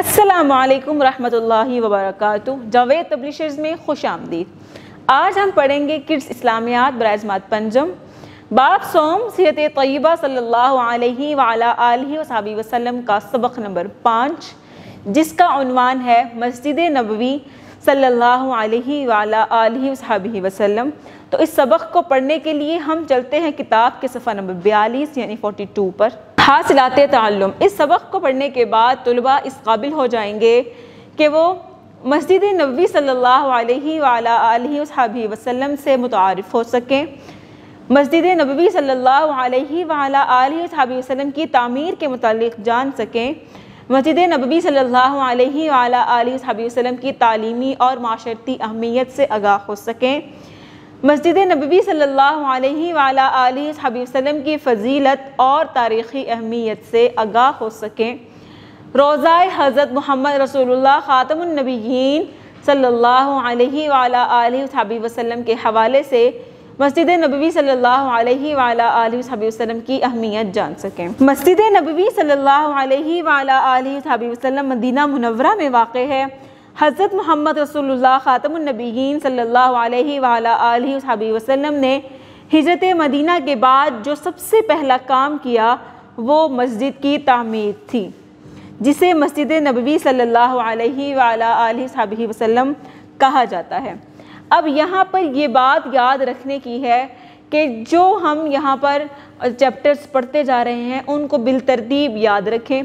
السلام علیکم ورحمۃ اللہ وبرکاتہ۔ جاوید پبلشرز میں خوش آمدید۔ آج ہم پڑھیں گے کڈس اسلامیات برائے جماعت پنجم، باب صوم سیرت طیبہ صلی اللہ علیہ وعلیٰ آلہ وصحبہ وسلم کا سبق نمبر 5، جس کا عنوان ہے مسجد نبوی صلی اللہ علیہ وعلیٰ آلہ وصحبہ وسلم۔ تو اس سبق کو پڑھنے کے لیے ہم چلتے ہیں کتاب کے صفحہ نمبر 42 یعنی 42 پر۔ حاصلات تعلم۔ اس سبق کو پڑھنے کے بعد طلباء اس قابل ہو جائیں گے کہ وہ مسجد نبوی صلی اللہ علیہ وعلیٰ آلہ وصحبہ وسلم سے متعارف ہو سکیں، مسجد نبوی صلی اللہ علیہ وعلیٰ آلہ وصحبہ وسلم کی تعمیر کے متعلق جان سکیں، مسجد نبوی صلی اللہ علیہ وعلیٰ آلہ وصحبہ وسلم کی تعلیمی اور معاشرتی اہمیت سے آگاہ ہو سکیں، مسجد نبوی صلی اللہ علیہ وعلیٰ آلہ وصحبہ وسلم کی فضیلت اور تاریخی اہمیت سے آگاہ ہو سکیں، روضہ حضرت محمد رسول اللہ خاتم النبیین صلی اللہ علیہ وعلیٰ آلہ وصحبہ وسلم کے حوالے سے مسجد نبوی صلی اللہ علیہ وعلیٰ آلہ وصحبہ وسلم کی اہمیت جان سکیں۔ مسجد نبوی صلی اللہ علیہ وعلیٰ آلہ وصحبہ وسلم مدینہ منورہ میں واقع ہے۔ حضرت محمد رسول اللہ خاتم النبیین صلی اللہ علیہ وعلیٰ آلہ وصحبہ وسلم نے ہجرت مدینہ کے بعد جو سب سے پہلا کام کیا وہ مسجد کی تعمیر تھی، جسے مسجد نبوی صلی اللہ علیہ وعلیٰ آلہ وصحبہ وسلم کہا جاتا ہے۔ اب یہاں پر یہ بات یاد رکھنے کی ہے کہ جو ہم یہاں پر چیپٹرز پڑھتے جا رہے ہیں ان کو بالترتیب یاد رکھیں،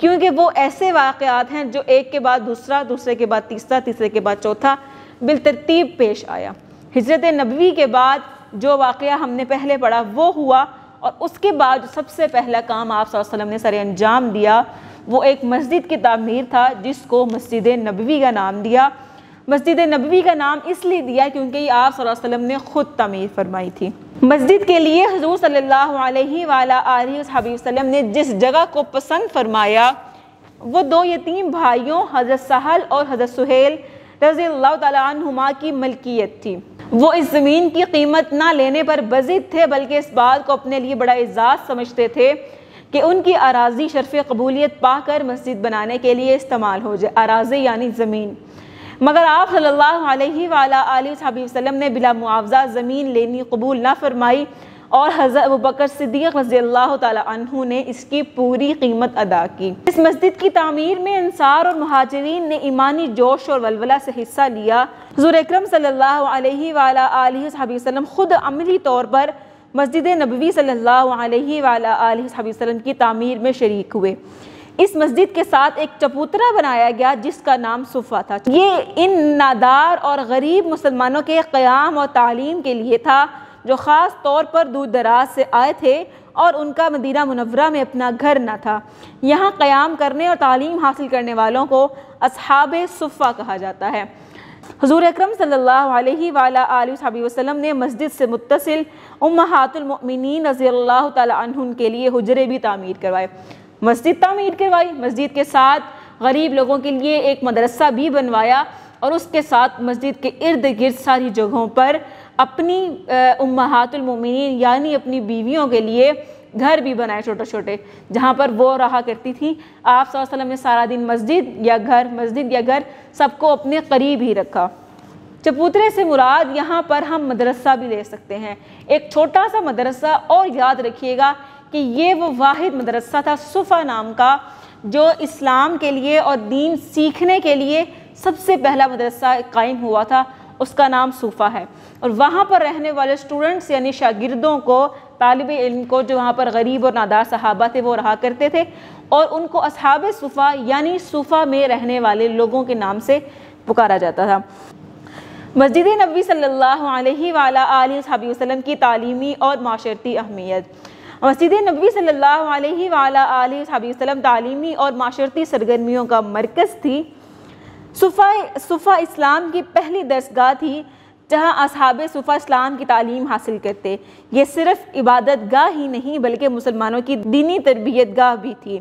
کیونکہ وہ ایسے واقعات ہیں جو ایک کے بعد دوسرا، دوسرے کے بعد تیسرا، تیسرے کے بعد چوتھا بالترتیب پیش آیا۔ ہجرت نبوی کے بعد جو واقعہ ہم نے پہلے پڑھا وہ ہوا، اور اس کے بعد جو سب سے پہلا کام آپ صلی اللہ علیہ وسلم نے سر انجام دیا وہ ایک مسجد کی تعمیر تھا، جس کو مسجد نبوی کا نام دیا۔ مسجد نبوی کا نام اس لیے دیا کیونکہ یہ آپ صلی اللہ علیہ وسلم نے خود تعمیر فرمائی تھی۔ مسجد کے لیے حضور صلی اللہ علیہ وعلیٰ آلہ وصحبہ وسلم نے جس جگہ کو پسند فرمایا وہ دو یتیم بھائیوں حضرت سہل اور حضرت سہیل رضی اللہ تعالیٰ عنہما کی ملکیت تھی۔ وہ اس زمین کی قیمت نہ لینے پر بضد تھے، بلکہ اس بات کو اپنے لیے بڑا اعزاز سمجھتے تھے کہ ان کی اراضی شرف قبولیت پا کر مسجد بنانے کے لیے استعمال ہو جائے، اراضی یعنی زمین۔ مگر آپ صلی اللہ علیہ وعلیٰ آلہ وصحبہ وسلم نے بلا معاوضہ زمین لینی قبول نہ فرمائی، اور حضرت ابوبکر صدیق رضی اللہ تعالیٰ عنہ نے اس کی پوری قیمت ادا کی۔ اس مسجد کی تعمیر میں انصار اور مہاجرین نے ایمانی جوش اور ولولہ سے حصہ لیا۔ حضور اکرم صلی اللہ علیہ وعلیٰ آلہ وصحبہ وسلم خود عملی طور پر مسجد نبوی صلی اللہ علیہ وعلیٰ آلہ وصحبہ وسلم کی تعمیر میں شریک ہوئے۔ اس مسجد کے ساتھ ایک چبوترا بنایا گیا جس کا نام صفہ تھا۔ یہ ان نادار اور غریب مسلمانوں کے قیام اور تعلیم کے لیے تھا جو خاص طور پر دور دراز سے آئے تھے اور ان کا مدینہ منورہ میں اپنا گھر نہ تھا۔ یہاں قیام کرنے اور تعلیم حاصل کرنے والوں کو اصحاب صفہ کہا جاتا ہے۔ حضور اکرم صلی اللہ علیہ وعلیٰ آلہ وصحبہ وسلم نے مسجد سے متصل امہات المؤمنین رضی اللہ تعالیٰ عنہن کے لیے حجرے بھی تعمیر کروائے، مسجد تعمیر کروائی، مسجد کے ساتھ غریب لوگوں کے لیے ایک مدرسہ بھی بنوایا، اور اس کے ساتھ مسجد کے ارد گرد ساری جگہوں پر اپنی امہات المؤمنین یعنی اپنی بیویوں کے لیے گھر بھی بنائے چھوٹے چھوٹے، جہاں پر وہ رہا کرتی تھیں۔ آپ صلی اللہ علیہ وسلم نے سارا دن مسجد یا گھر سب کو اپنے قریب ہی رکھا۔ چبوترے سے مراد یہاں پر ہم مدرسہ بھی لے سکتے ہیں، ایک چھوٹا سا مدرسہ، اور یاد رکھیے گا کہ یہ وہ واحد مدرسہ تھا صفہ نام کا جو اسلام کے لیے اور دین سیکھنے کے لیے سب سے پہلا مدرسہ قائم ہوا تھا، اس کا نام صفہ ہے۔ اور وہاں پر رہنے والے سٹوڈنٹس یعنی شاگردوں کو، طالب علم کو، جو وہاں پر غریب اور نادار صحابہ تھے وہ رہا کرتے تھے، اور ان کو اصحاب صفہ یعنی صفہ میں رہنے والے لوگوں کے نام سے پکارا جاتا تھا۔ مسجد نبوی صلی اللہ علیہ وعلیٰ آلہ وصحبہ وسلم کی تعلیمی اور معاشرتی اہمیت۔ مسجد نبوی صلی اللہ علیہ وعلیٰ آلہ وصحبہ وسلم تعلیمی اور معاشرتی سرگرمیوں کا مرکز تھی۔ صفہ اسلام کی پہلی درسگاہ تھی جہاں اصحاب صفہ اسلام کی تعلیم حاصل کرتے۔ یہ صرف عبادت گاہ ہی نہیں بلکہ مسلمانوں کی دینی تربیت گاہ بھی تھی۔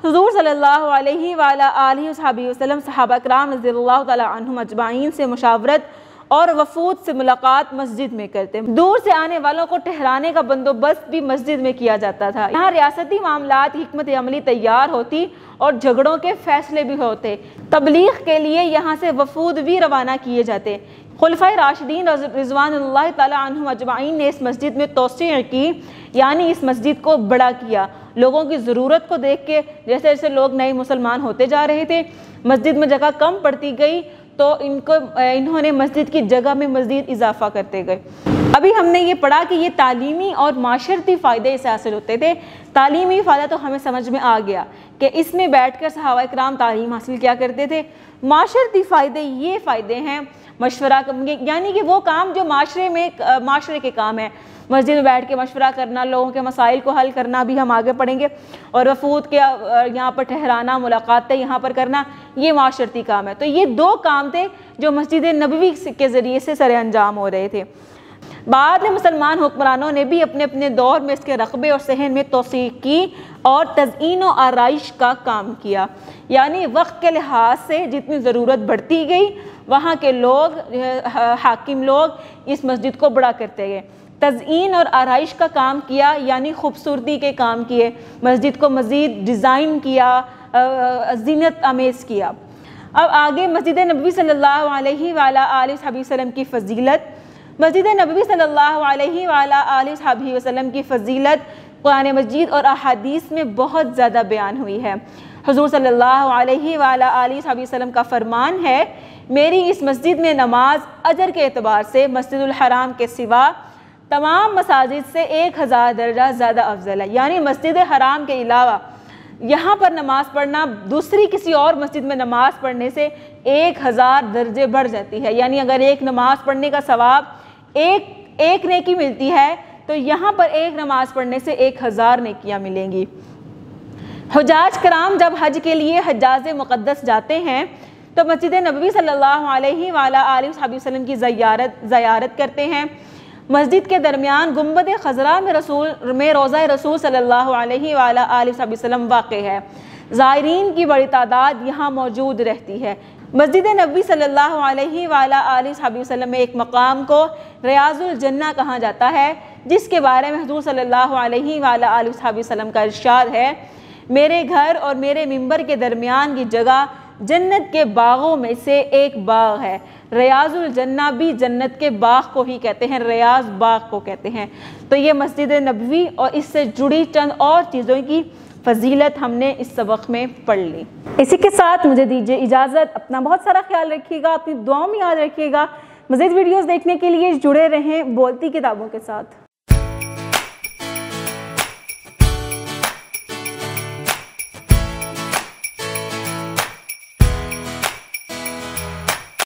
حضور صلی اللہ علیہ وعلیٰ آلہ وصحبہ وسلم صحابہ کرام رضی اللہ تعالیٰ عنہم اجمعین سے مشاورت اور وفود سے ملاقات مسجد میں کرتے، دور سے آنے والوں کو ٹھہرانے کا بندوبست بھی مسجد میں کیا جاتا تھا، یہاں ریاستی معاملات کی حکمت عملی تیار ہوتی اور جھگڑوں کے فیصلے بھی ہوتے، تبلیغ کے لیے یہاں سے وفود بھی روانہ کیے جاتے۔ خلفائے راشدین رضوان اللہ تعالی عنہم اجمعین نے اس مسجد میں توسیع کی، یعنی اس مسجد کو بڑا کیا۔ لوگوں کی ضرورت کو دیکھ کے جیسے جیسے لوگ نئے مسلمان ہوتے جا رہے تھے، مسجد میں جگہ کم پڑتی گئی، تو انہوں نے مسجد کی جگہ میں مزید اضافہ کرتے گئے۔ ابھی ہم نے یہ پڑھا کہ یہ تعلیمی اور معاشرتی فائدے اسے حاصل ہوتے تھے۔ تعلیمی فائدہ تو ہمیں سمجھ میں آ گیا کہ اس میں بیٹھ کر صحابہ کرام تعلیم حاصل کیا کرتے تھے۔ معاشرتی فائدے یہ فائدے ہیں، مشورہ یعنی کہ وہ کام جو معاشرے کے کام ہیں، مسجد میں بیٹھ کے مشورہ کرنا، لوگوں کے مسائل کو حل کرنا بھی ہم آگے پڑھیں گے، اور وفود کے یہاں پر ٹھہرانا، ملاقاتیں یہاں پر کرنا، یہ معاشرتی کام ہے۔ تو یہ دو کام تھے جو مسجد نبوی کے ذریعے سے سر انجام ہو رہے تھے۔ بعد میں مسلمان حکمرانوں نے بھی اپنے اپنے دور میں اس کے رقبے اور صحن میں توسیع کی اور تزئین و آرائش کا کام کیا، یعنی وقت کے لحاظ سے جتنی ضرورت بڑھتی گئی وہاں کے لوگ، حاکم لوگ اس مسجد کو بڑا کرتے گئے، تزئین اور آرائش کا کام کیا، یعنی خوبصورتی کے کام کیے، مسجد کو مزید ڈیزائن کیا، زینت آمیز کیا۔ اب آگے مسجد نبوی صلی اللہ علیہ وآلہ وسلم کی فضیلت۔ مسجد نبوی صلی اللہ علیہ وآلہ وسلم کی فضیلت قرآن مجید اور احادیث میں بہت زیادہ بیان ہوئی ہے۔ حضور صلی اللہ علیہ وآلہ وسلم کا فرمان ہے، میری اس مسجد میں نماز اجر کے اعتبار سے مسجد الحرام کے سوا تمام مساجد سے 1000 درجہ زیادہ افضل ہے، یعنی مسجد حرام کے علاوہ یہاں پر نماز پڑھنا دوسری کسی اور مسجد میں نماز پڑھنے سے 1000 درجے بڑھ جاتی ہے، یعنی اگر ایک نماز پڑھنے کا ثواب ایک نیکی ملتی ہے تو یہاں پر ایک نماز پڑھنے سے 1000 نیکیاں ملیں گی۔ حجاج کرام جب حج کے لیے حجاز مقدس جاتے ہیں تو مسجد نبوی صلی اللہ علیہ وآلہ وسلم کی زیارت کرتے ہیں۔ مسجد کے درمیان گنبد خضرا میں روضہ رسول صلی اللہ علیہ وآلہ وسلم واقع ہے، زائرین کی بڑی تعداد یہاں موجود رہتی ہے۔ مسجد نبوی صلی اللہ علیہ وآلہ وسلم میں ایک مقام کو ریاض الجنہ کہا جاتا ہے، جس کے بارے میں حضور صلی اللہ علیہ وآلہ وسلم کا ارشاد ہے، میرے گھر اور میرے منبر کے درمیان کی جگہ جنت کے باغوں میں سے ایک باغ ہے۔ ریاض الجنہ بھی جنت کے باغ کو ہی کہتے ہیں، ریاض باغ کو کہتے ہیں۔ تو یہ مسجد نبوی اور اس سے جڑی چند اور چیزوں کی فضیلت ہم نے اس سبق میں پڑھ لی۔ اسی کے ساتھ مجھے دیجیے اجازت، اپنا بہت سارا خیال رکھیے گا، اپنی دعاؤں میں یاد رکھیے گا۔ مزید ویڈیوز دیکھنے کے لیے جڑے رہیں بولتی کتابوں کے ساتھ۔